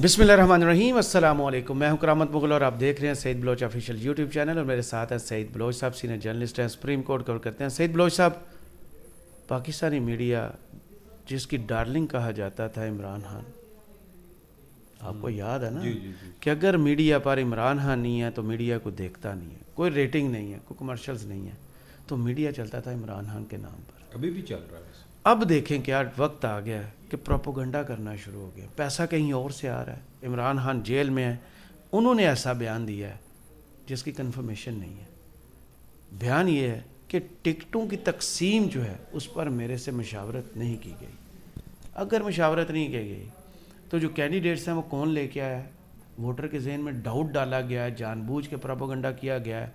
بسم اللہ الرحمن الرحیم، السلام علیکم۔ میں ہوں کرامت مغل اور آپ دیکھ رہے ہیں سعید بلوچ آفیشیل یوٹیوب چینل، اور میرے ساتھ ہیں سعید بلوچ صاحب، سینئر جرنلسٹ ہیں، سپریم کورٹ کور کرتے ہیں۔ سعید بلوچ صاحب، پاکستانی میڈیا جس کی ڈارلنگ کہا جاتا تھا عمران خان، آپ کو یاد ہے نا کہ اگر میڈیا پر عمران خان نہیں ہے تو میڈیا کو دیکھتا نہیں ہے، کوئی ریٹنگ نہیں ہے، کوئی کمرشلز نہیں ہے، تو میڈیا چلتا تھا عمران خان کے نام پر۔ ابھی بھی چل رہا ہے۔ اب دیکھیں کیا وقت آ گیا ہے کہ پروپیگنڈا کرنا شروع ہو گیا، پیسہ کہیں اور سے آ رہا ہے۔ عمران خان جیل میں ہے، انہوں نے ایسا بیان دیا ہے جس کی کنفرمیشن نہیں ہے۔ بیان یہ ہے کہ ٹکٹوں کی تقسیم جو ہے اس پر میرے سے مشاورت نہیں کی گئی۔ اگر مشاورت نہیں کی گئی تو جو کینڈیڈیٹس ہیں وہ کون لے کے آیا ہے؟ ووٹر کے ذہن میں ڈاؤٹ ڈالا گیا ہے، جان بوجھ کے پروپیگنڈا کیا گیا ہے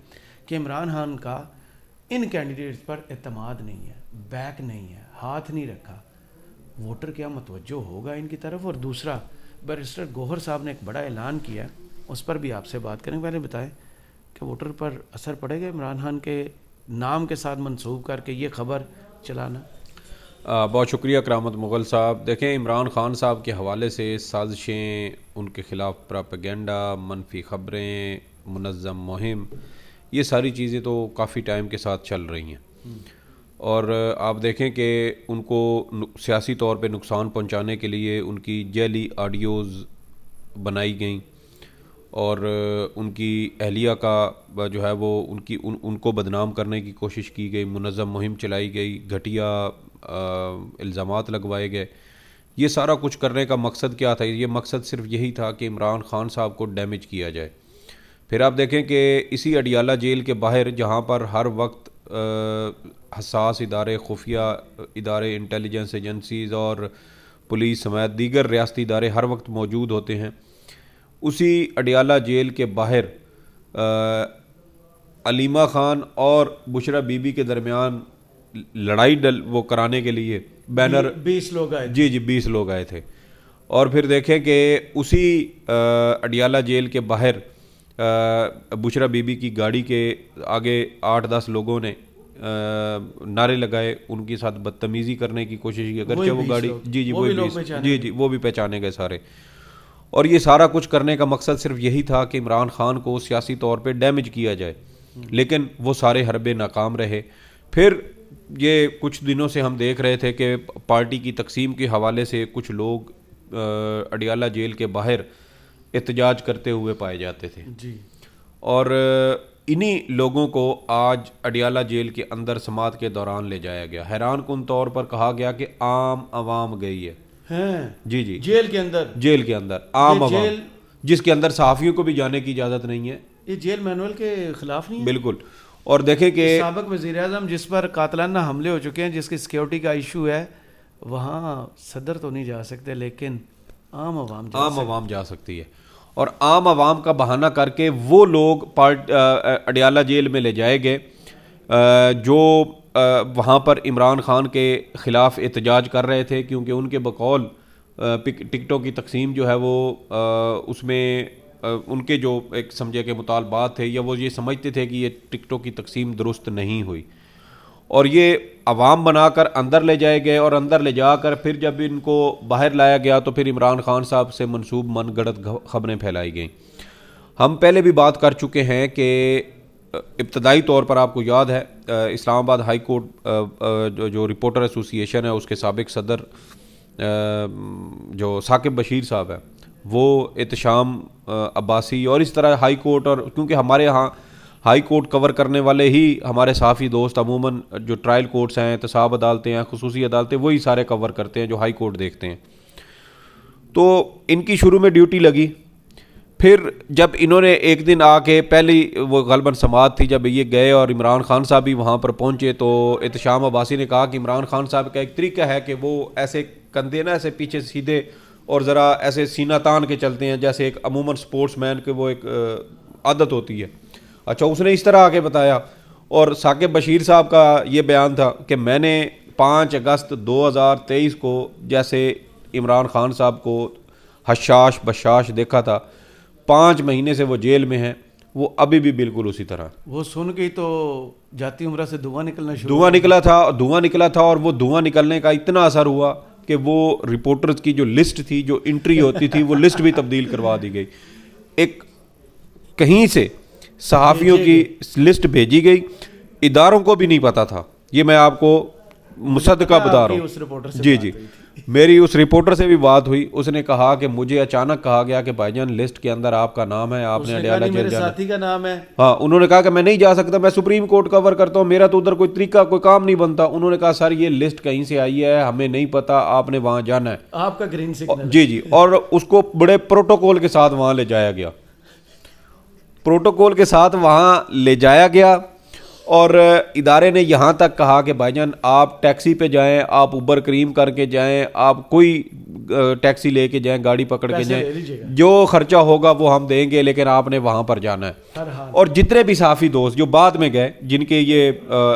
کہ عمران خان کا ان کینڈیڈیٹس پر اعتماد نہیں ہے، بیک نہیں ہے، ہاتھ نہیں رکھا۔ ووٹر کیا متوجہ ہوگا ان کی طرف؟ اور دوسرا، بیرسٹر گوہر صاحب نے ایک بڑا اعلان کیا ہے، اس پر بھی آپ سے بات کریں۔ پہلے بتائیں کہ ووٹر پر اثر پڑے گا عمران خان کے نام کے ساتھ منسوب کر کے یہ خبر چلانا؟ بہت شکریہ کرامت مغل صاحب۔ دیکھیں، عمران خان صاحب کے حوالے سے سازشیں، ان کے خلاف پراپیگنڈا، منفی خبریں، منظم مہم، یہ ساری چیزیں تو کافی ٹائم کے ساتھ چل رہی ہیں، اور آپ دیکھیں کہ ان کو سیاسی طور پہ نقصان پہنچانے کے لیے ان کی جعلی آڈیوز بنائی گئیں، اور ان کی اہلیہ کا جو ہے وہ ان کو بدنام کرنے کی کوشش کی گئی، منظم مہم چلائی گئی، گھٹیا الزامات لگوائے گئے۔ یہ سارا کچھ کرنے کا مقصد کیا تھا؟ یہ مقصد صرف یہی تھا کہ عمران خان صاحب کو ڈیمیج کیا جائے۔ پھر آپ دیکھیں کہ اسی اڈیالہ جیل کے باہر، جہاں پر ہر وقت حساس ادارے، خفیہ ادارے، انٹیلیجنس ایجنسیز اور پولیس سمیت دیگر ریاستی ادارے ہر وقت موجود ہوتے ہیں، اسی اڈیالہ جیل کے باہر علیمہ خان اور بشرا بی بی کے درمیان لڑائی وہ کرانے کے لیے بینر 20 لوگ آئے۔ جی 20 لوگ آئے تھے۔ اور پھر دیکھیں کہ اسی اڈیالہ جیل کے باہر بشرا بی بی کی گاڑی کے آگے 8-10 لوگوں نے نعرے لگائے، ان کے ساتھ بدتمیزی کرنے کی کوشش کی، اگرچہ وہ گاڑی وہ بھی پہچانے گئے سارے۔ اور یہ سارا کچھ کرنے کا مقصد صرف یہی تھا کہ عمران خان کو سیاسی طور پہ ڈیمیج کیا جائے، لیکن وہ سارے حربے ناکام رہے۔ پھر یہ کچھ دنوں سے ہم دیکھ رہے تھے کہ پارٹی کی تقسیم کے حوالے سے کچھ لوگ اڈیالہ جیل کے باہر احتجاج کرتے ہوئے پائے جاتے تھے، اور انہی لوگوں کو آج اڈیالہ جیل کے اندر سماعت کے دوران لے جایا گیا۔ حیران کن طور پر کہا گیا کہ عام عوام گئی ہے۔ جی جیل کے اندر عام عوام، جس کے اندر صحافیوں کو بھی جانے کی اجازت نہیں ہے۔ یہ جیل مینول کے خلاف نہیں ہے؟ بالکل۔ اور دیکھیں کہ سابق وزیر اعظم جس پر قاتلانہ حملے ہو چکے ہیں، جس کی سیکیورٹی کا ایشو ہے، وہاں صدر تو نہیں جا سکتے، لیکن عام عوام جا سکتی ہے۔ اور عام عوام کا بہانہ کر کے وہ لوگ اڈیالہ جیل میں لے جائے گئے جو وہاں پر عمران خان کے خلاف احتجاج کر رہے تھے، کیونکہ ان کے بقول ٹکٹوں کی تقسیم جو ہے وہ اس میں ان کے جو ایک سمجھے کے مطالبات تھے، یا وہ یہ سمجھتے تھے کہ یہ ٹکٹوں کی تقسیم درست نہیں ہوئی، اور یہ عوام بنا کر اندر لے جائے گئے، اور اندر لے جا کر پھر جب ان کو باہر لایا گیا تو پھر عمران خان صاحب سے منسوب من گڑت خبریں پھیلائی گئیں۔ ہم پہلے بھی بات کر چکے ہیں کہ ابتدائی طور پر آپ کو یاد ہے اسلام آباد ہائی کورٹ جو رپورٹر ایسوسی ایشن ہے، اس کے سابق صدر جو ثاقب بشیر صاحب ہے، وہ احتشام عباسی، اور اس طرح ہائی کورٹ، اور کیونکہ ہمارے ہاں ہائی کورٹ کور کرنے والے ہی ہمارے صحافی دوست عموماً جو ٹرائل کورٹس ہیں، احتساب عدالتیں ہیں، خصوصی عدالتیں، وہی سارے کور کرتے ہیں جو ہائی کورٹ دیکھتے ہیں۔ تو ان کی شروع میں ڈیوٹی لگی، پھر جب انہوں نے ایک دن آ کے پہلی وہ غالباً سماعت تھی، جب یہ گئے اور عمران خان صاحب بھی وہاں پر پہنچے، تو احتشام عباسی نے کہا کہ عمران خان صاحب کا ایک طریقہ ہے کہ وہ ایسے کندھے نا ایسے پیچھے سیدھے اور ذرا ایسے سینہ تان کے چلتے ہیں، جیسے ایک عموماً سپورٹس مین کے وہ ایک عادت ہوتی ہے۔ اچھا، اس نے اس طرح آ کے بتایا، اور ثاقب بشیر صاحب کا یہ بیان تھا کہ میں نے 5 اگست 2023 کو جیسے عمران خان صاحب کو حشاش بشاش دیکھا تھا، 5 مہینے سے وہ جیل میں ہیں، وہ ابھی بھی بالکل اسی طرح۔ وہ سن کے تو جاتی عمرہ سے دھواں نکلنا شروع، دھواں نکلا تھا، اور وہ دھواں نکلنے کا اتنا اثر ہوا کہ وہ رپورٹرز کی جو لسٹ تھی, جو انٹری ہوتی تھی, وہ لسٹ بھی تبدیل کروا دی گئی. ایک کہیں سے صحافیوں کی ہوں بھیجی گئی, اداروں کو بھی نہیں پتا تھا. یہ میں آپ کو مصدقہ بتا رہا ہوں. جی جی, میری اس رپورٹر سے بھی بات ہوئی, اس نے کہا کہ مجھے اچانک کہا گیا کہ بھائی جان لسٹ کے اندر آپ کا نام ہے, آپ نے اڈیالہ جیل جانا. ساتھی کا نام ہے. ہاں, انہوں نے کہا کہ میں نہیں جا سکتا, میں سپریم کورٹ کور کرتا ہوں, میرا تو ادھر کوئی طریقہ کوئی کام نہیں بنتا. انہوں نے کہا سر یہ لسٹ کہیں سے آئی ہے, ہمیں نہیں پتا, آپ نے وہاں جانا ہے, آپ کا گرین سگنل. جی جی, اور اس کو بڑے پروٹوکول کے ساتھ وہاں لے جایا گیا, پروٹوکول کے ساتھ وہاں لے جایا گیا. اور ادارے نے یہاں تک کہا کہ بھائی جان آپ ٹیکسی پہ جائیں, آپ اوبر کریم کر کے جائیں, آپ کوئی ٹیکسی لے کے جائیں, گاڑی پکڑ کے جائیں, جو خرچہ ہوگا وہ ہم دیں گے, لیکن آپ نے وہاں پر جانا ہے. اور جتنے بھی صحافی دوست جو بعد میں گئے, جن کے یہ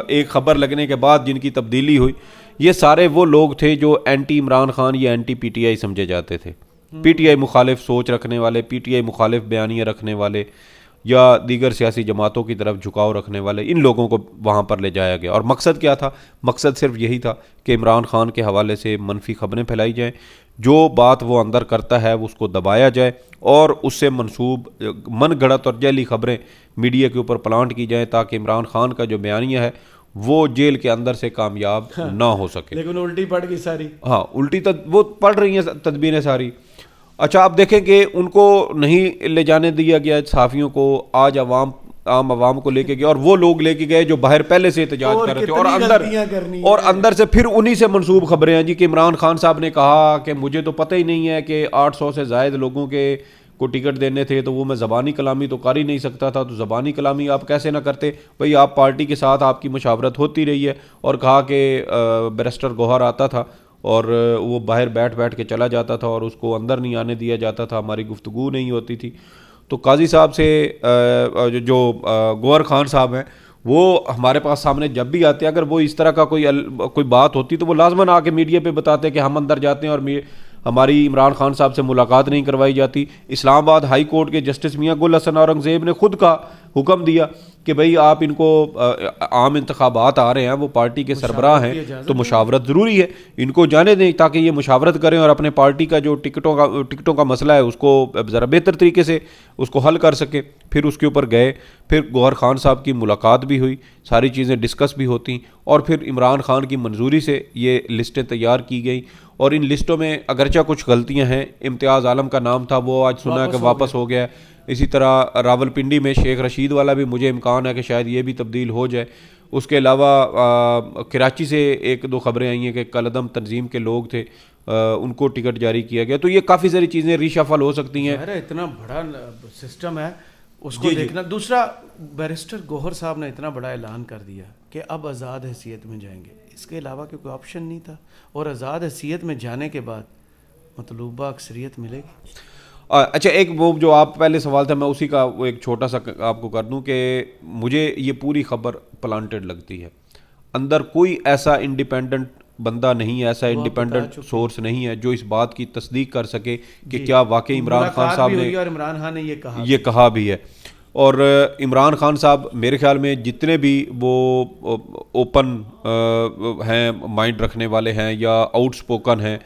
ایک خبر لگنے کے بعد جن کی تبدیلی ہوئی, یہ سارے وہ لوگ تھے جو اینٹی عمران خان یا اینٹی پی ٹی آئی سمجھے جاتے تھے. پی ٹی آئی مخالف سوچ رکھنے والے, پی ٹی آئی مخالف بیانیہ رکھنے والے, یا دیگر سیاسی جماعتوں کی طرف جھکاؤ رکھنے والے, ان لوگوں کو وہاں پر لے جایا گیا. اور مقصد کیا تھا؟ مقصد صرف یہی تھا کہ عمران خان کے حوالے سے منفی خبریں پھیلائی جائیں, جو بات وہ اندر کرتا ہے اس کو دبایا جائے, اور اس سے منسوب من گھڑت اور جعلی خبریں میڈیا کے اوپر پلانٹ کی جائیں, تاکہ عمران خان کا جو بیانیہ ہے وہ جیل کے اندر سے کامیاب نہ ہو سکے. لیکن الٹی پڑ گئی ساری. ہاں, الٹی وہ پڑ رہی ہیں تدبیریں ساری. اچھا, آپ دیکھیں کہ ان کو نہیں لے جانے دیا گیا صحافیوں کو, آج عام عوام کو لے کے گئے, اور وہ لوگ لے کے گئے جو باہر پہلے سے احتجاج کر رہے تھے, اور اندر سے پھر انہی سے منسوب خبریں ہیں جی کہ عمران خان صاحب نے کہا کہ مجھے تو پتہ ہی نہیں ہے کہ 800 سے زائد لوگوں کے کو ٹکٹ دینے تھے, تو وہ میں زبانی کلامی تو کر ہی نہیں سکتا تھا, تو زبانی کلامی آپ کیسے نہ کرتے بھئی, آپ پارٹی کے ساتھ آپ کی مشاورت ہوتی رہی ہے. اور کہا کہ بیرسٹر گوہر آتا تھا اور وہ باہر بیٹھ کے چلا جاتا تھا, اور اس کو اندر نہیں آنے دیا جاتا تھا, ہماری گفتگو نہیں ہوتی تھی. تو قاضی صاحب سے جو گوہر خان صاحب ہیں, وہ ہمارے پاس سامنے جب بھی آتے ہیں, اگر وہ اس طرح کا کوئی بات ہوتی تو وہ لازماً آ کے میڈیا پہ بتاتے کہ ہم اندر جاتے ہیں اور ہماری عمران خان صاحب سے ملاقات نہیں کروائی جاتی. اسلام آباد ہائی کورٹ کے جسٹس میاں گل حسن اورنگزیب نے خود کا حکم دیا کہ بھئی آپ ان کو عام انتخابات آ رہے ہیں, وہ پارٹی کے سربراہ ہیں, تو مشاورت ضروری ہے, ان کو جانے دیں تاکہ یہ مشاورت کریں اور اپنے پارٹی کا جو ٹکٹوں کا مسئلہ ہے اس کو ذرا بہتر طریقے سے اس کو حل کر سکیں. پھر اس کے اوپر گئے, پھر گوہر خان صاحب کی ملاقات بھی ہوئی, ساری چیزیں ڈسکس بھی ہوتی, اور پھر عمران خان کی منظوری سے یہ لسٹیں تیار کی گئیں. اور ان لسٹوں میں اگرچہ کچھ غلطیاں ہیں, امتیاز عالم کا نام تھا, وہ آج سنا کہ واپس ہو گیا ہے. اسی طرح راول پنڈی میں شیخ رشید والا بھی مجھے امکان ہے کہ شاید یہ بھی تبدیل ہو جائے. اس کے علاوہ کراچی سے 1-2 خبریں آئی ہیں کہ کالعدم تنظیم کے لوگ تھے, ان کو ٹکٹ جاری کیا گیا. تو یہ کافی ساری چیزیں ریشفل ہو سکتی ہیں. اتنا بڑا سسٹم ہے, اس کو دیکھنا. دوسرا, بیرسٹر گوہر صاحب نے اتنا بڑا اعلان کر دیا کہ اب آزاد حیثیت میں جائیں گے, اس کے علاوہ کوئی آپشن نہیں تھا, اور آزاد حیثیت میں جانے کے بعد مطلوبہ اکثریت ملے گی. اچھا, ایک وہ جو آپ پہلے سوال تھا, میں اسی کا وہ ایک چھوٹا سا آپ کو کر دوں کہ مجھے یہ پوری خبر پلانٹڈ لگتی ہے. اندر کوئی ایسا انڈیپینڈنٹ بندہ نہیں ہے, ایسا انڈیپینڈنٹ سورس نہیں ہے جو اس بات کی تصدیق کر سکے کہ کیا واقعی عمران خان صاحب نے, اور عمران خان نے یہ کہا بھی ہے. اور عمران خان صاحب میرے خیال میں جتنے بھی وہ اوپن ہیں, مائنڈ رکھنے والے ہیں, یا آؤٹ سپوکن ہیں,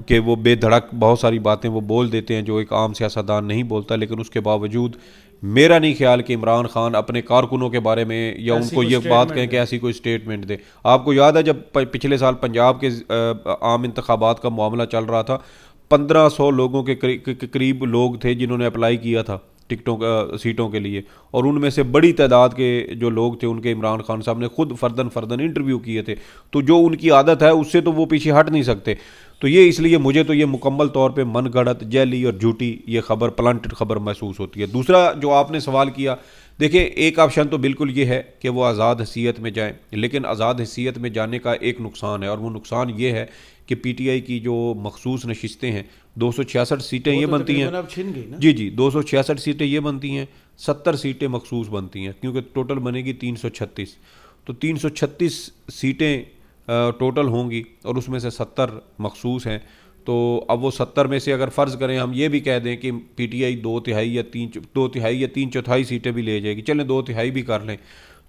کہ وہ بے دھڑک بہت ساری باتیں وہ بول دیتے ہیں جو ایک عام سیاستدان نہیں بولتا, لیکن اس کے باوجود میرا نہیں خیال کہ عمران خان اپنے کارکنوں کے بارے میں یا ان کو یہ بات کہیں کہ ایسی کوئی سٹیٹمنٹ دے. آپ کو یاد ہے جب پچھلے سال پنجاب کے عام انتخابات کا معاملہ چل رہا تھا, 1500 لوگوں کے قریب لوگ تھے جنہوں نے اپلائی کیا تھا سیٹوں کے لیے, اور ان میں سے بڑی تعداد کے جو لوگ تھے ان کے عمران خان صاحب نے خود فردن انٹرویو کیے تھے. تو جو ان کی عادت ہے اس سے تو وہ پیچھے ہٹ نہیں سکتے. تو یہ اس لیے مجھے تو یہ مکمل طور پہ من گھڑت, جعلی اور جھوٹی یہ خبر, پلانٹڈ خبر محسوس ہوتی ہے. دوسرا جو آپ نے سوال کیا, دیکھیں ایک آپشن تو بالکل یہ ہے کہ وہ آزاد حیثیت میں جائیں, لیکن آزاد حیثیت میں جانے کا ایک نقصان ہے, اور وہ نقصان یہ ہے کہ پی ٹی آئی کی جو مخصوص نشستیں ہیں, 266 سیٹیں یہ بنتی ہیں, جی 266 سیٹیں یہ بنتی ہیں, 70 سیٹیں مخصوص بنتی ہیں, کیونکہ ٹوٹل بنے گی 336. تو 336 سیٹیں ٹوٹل ہوں گی, اور اس میں سے 70 مخصوص ہیں. تو اب وہ 70 میں سے اگر فرض کریں ہم یہ بھی کہہ دیں کہ پی ٹی آئی 2/3 یا 3/4 سیٹیں بھی لے جائے گی, چلیں 2/3 بھی کر لیں,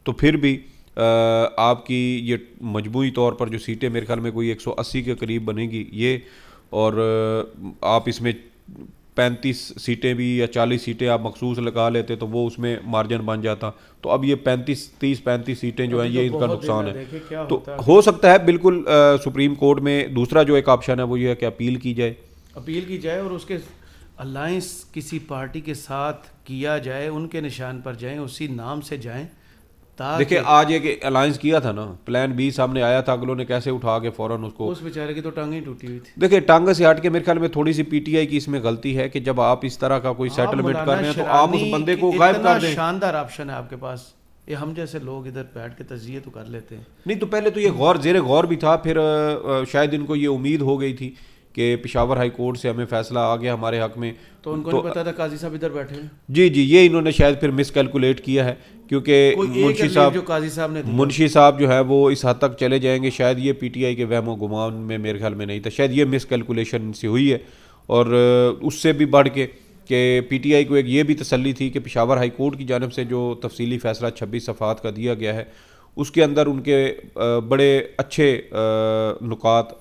تو پھر بھی آپ کی یہ مجموعی طور پر جو سیٹیں میرے خیال میں کوئی 180 کے قریب بنے گی یہ، اور آپ اس میں 35 سیٹیں بھی یا 40 سیٹیں آپ مخصوص لگا لیتے تو وہ اس میں مارجن بن جاتا. تو اب یہ 35 سیٹیں جو ہیں یہ ان کا نقصان ہے. تو ہو سکتا ہے بالکل سپریم کورٹ میں دوسرا جو ایک آپشن ہے وہ یہ ہے کہ اپیل کی جائے اور اس کے الائنس کسی پارٹی کے ساتھ کیا جائے، ان کے نشان پر جائیں، اسی نام سے جائیں. دیکھیں آج ایک الائنس کیا تھا نا، پلان بی سامنے آیا تھا، اگلوں نے کیسے اٹھا کے فوراً اس بیچارے کی تو ٹانگیں ٹوٹی ہوئی تھی. دیکھیں ٹانگ سے ہٹ کے میرے خیال میں تھوڑی سی پی ٹی آئی کی اس میں غلطی ہے کہ جب آپ اس طرح کا کوئی سیٹلمنٹ کر رہے ہیں تو آپ اس بندے کو غائب کر دیں. شاندار آپشن ہے آپ کے پاس، یہ ہم جیسے لوگ ادھر بیٹھ کے تجزیے تو کر لیتے ہیں. نہیں تو پہلے تو یہ زیر غور بھی تھا، پھر شاید ان کو یہ امید ہو گئی تھی کہ پشاور ہائی کورٹ سے ہمیں فیصلہ آ گیا ہمارے حق میں، تو ان کو نہیں پتا تھا قاضی صاحب ادھر بیٹھے ہیں. جی یہ انہوں نے شاید پھر مس کیلکولیٹ کیا ہے، کیونکہ منشی صاحب جو ہے وہ اس حد تک چلے جائیں گے، شاید یہ پی ٹی آئی کے وہم و گمان میں میرے خیال میں نہیں تھا، شاید یہ مس کیلکولیشن سے ہوئی ہے. اور اس سے بھی بڑھ کے کہ پی ٹی آئی کو ایک یہ بھی تسلی تھی کہ پشاور ہائی کورٹ کی جانب سے جو تفصیلی فیصلہ 26 صفحات کا دیا گیا ہے اس کے اندر ان کے بڑے اچھے نکات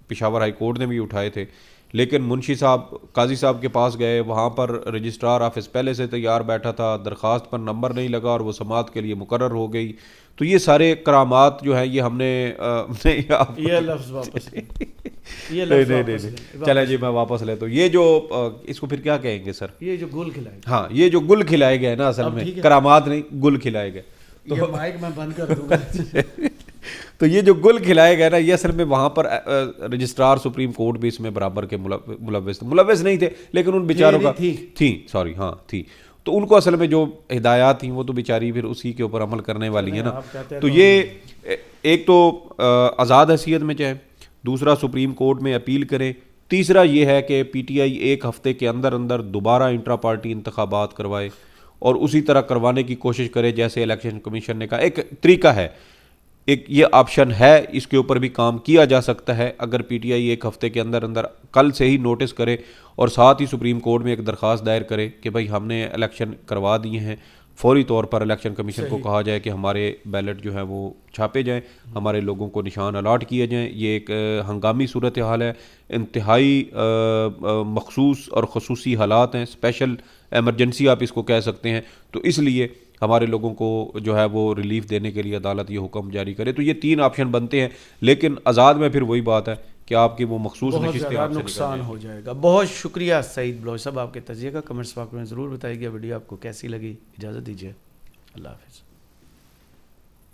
پشاور ہائی کورٹ نے بھی اٹھائے تھے. لیکن منشی صاحب قاضی صاحب کے پاس گئے، وہاں پر رجسٹرار آفس پہلے سے تیار بیٹھا تھا، درخواست پر نمبر نہیں لگا اور وہ سماعت کے لیے مقرر ہو گئی. تو یہ سارے کرامات جو ہیں یہ ہم نے یہ لفظ واپس چلے جی میں واپس لیتا ہوں. یہ جو اس کو پھر کیا کہیں گے سر، یہ جو گل کھلائے، ہاں یہ جو گل کھلائے گئے نا، اصل میں کرامات نہیں گل کھلائے گئے. یہ مائک میں بند کر دوں گا. تو یہ جو گل کھلائے گئے نا یہ اصل میں وہاں پر رجسٹرار سپریم کورٹ بھی اس میں برابر کے ملوث نہیں تھے، لیکن ان بیچاروں کا تھی تو ان کو اصل میں جو ہدایات تھیں وہ تو بیچاری پھر اسی کے اوپر عمل کرنے والی ہیں نا. تو یہ ایک تو آزاد حیثیت میں جائیں، دوسرا سپریم کورٹ میں اپیل کریں، تیسرا یہ ہے کہ پی ٹی آئی ایک ہفتے کے اندر دوبارہ انٹرا پارٹی انتخابات کروائے اور اسی طرح کروانے کی کوشش کرے جیسے الیکشن کمیشن نے کہا. ایک طریقہ ہے، ایک یہ آپشن ہے، اس کے اوپر بھی کام کیا جا سکتا ہے. اگر پی ٹی آئی ایک ہفتے کے اندر کل سے ہی نوٹس کرے اور ساتھ ہی سپریم کورٹ میں ایک درخواست دائر کرے کہ بھائی ہم نے الیکشن کروا دیے ہیں، فوری طور پر الیکشن کمیشن کو کہا جائے کہ ہمارے بیلٹ جو ہیں وہ چھاپے جائیں، ہمارے لوگوں کو نشان الاٹ کیے جائیں. یہ ایک ہنگامی صورتحال ہے، انتہائی مخصوص اور خصوصی حالات ہیں، اسپیشل ایمرجنسی آپ اس کو کہہ سکتے ہیں. تو اس لیے ہمارے لوگوں کو جو ہے وہ ریلیف دینے کے لیے عدالت یہ حکم جاری کرے. تو یہ 3 آپشن بنتے ہیں، لیکن آزاد میں پھر وہی بات ہے کہ آپ کی وہ مخصوص نشستیں آپ سے نقصان ہو جائے گا. بہت شکریہ سعید بلوچ صاحب آپ کے تجزیے کا. کمنٹس باکس میں ضرور بتائیے گا ویڈیو آپ کو کیسی لگی. اجازت دیجیے، اللہ حافظ.